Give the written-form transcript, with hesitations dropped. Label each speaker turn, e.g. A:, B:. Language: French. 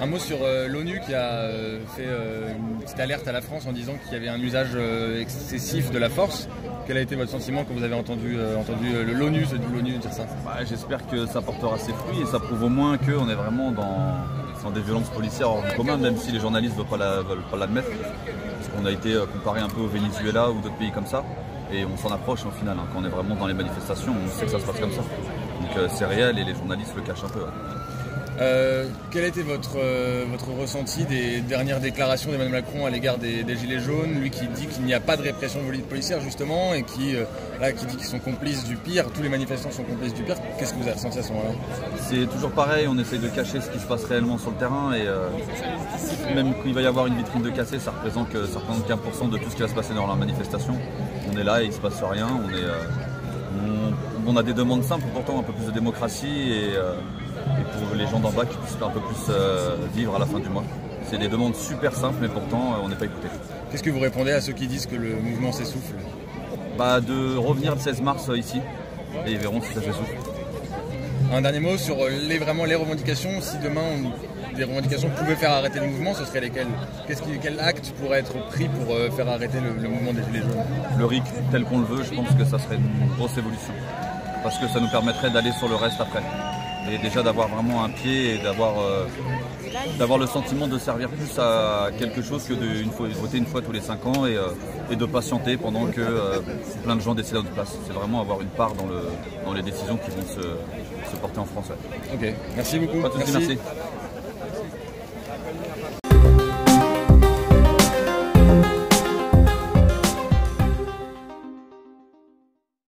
A: Un mot sur l'ONU qui a fait une petite alerte à la France en disant qu'il y avait un usage excessif de la force. Quel a été votre sentiment quand vous avez entendu l'ONU dire ça?
B: J'espère que ça portera ses fruits et ça prouve au moins qu'on est vraiment dans des violences policières hors du commun, même si les journalistes ne veulent pas l'admettre. Parce qu'on a été comparé un peu au Venezuela ou d'autres pays comme ça. Et on s'en approche au final. Quand on est vraiment dans les manifestations, on sait que ça se passe comme ça. Donc c'est réel et les journalistes le cachent un peu.
A: Quel a été votre ressenti des dernières déclarations d'Emmanuel Macron à l'égard des Gilets jaunes, lui qui dit qu'il n'y a pas de répression policière justement et qui dit qu'ils sont complices du pire, tous les manifestants sont complices du pire. Qu'est-ce que vous avez ressenti à ce moment-là?
B: C'est toujours pareil, on essaye de cacher ce qui se passe réellement sur le terrain et même quand il va y avoir une vitrine de cassé, ça représente que 1% de tout ce qui va se passer dans la manifestation. On est là et il ne se passe rien, on a des demandes simples, pourtant un peu plus de démocratie et pour les gens d'en bas qui puissent un peu plus vivre à la fin du mois. C'est des demandes super simples mais pourtant on n'est pas écouté.
A: Qu'est-ce que vous répondez à ceux qui disent que le mouvement s'essouffle?
B: De revenir le 16 mars ici et ils verront si ça s'essouffle.
A: Un dernier mot sur les revendications. Si demain des revendications pouvaient faire arrêter le mouvement, ce serait lesquelles? Quel acte pourrait être pris pour faire arrêter le mouvement des Gilets jaunes?
B: Le RIC tel qu'on le veut, je pense que ça serait une grosse évolution. Parce que ça nous permettrait d'aller sur le reste après. Et déjà d'avoir vraiment un pied et d'avoir le sentiment de servir plus à quelque chose que de voter une fois tous les 5 ans et de patienter pendant que plein de gens décident à notre place. C'est vraiment avoir une part dans les décisions qui vont se porter en France.
A: Ok, merci beaucoup.
B: Pas de soucis, merci.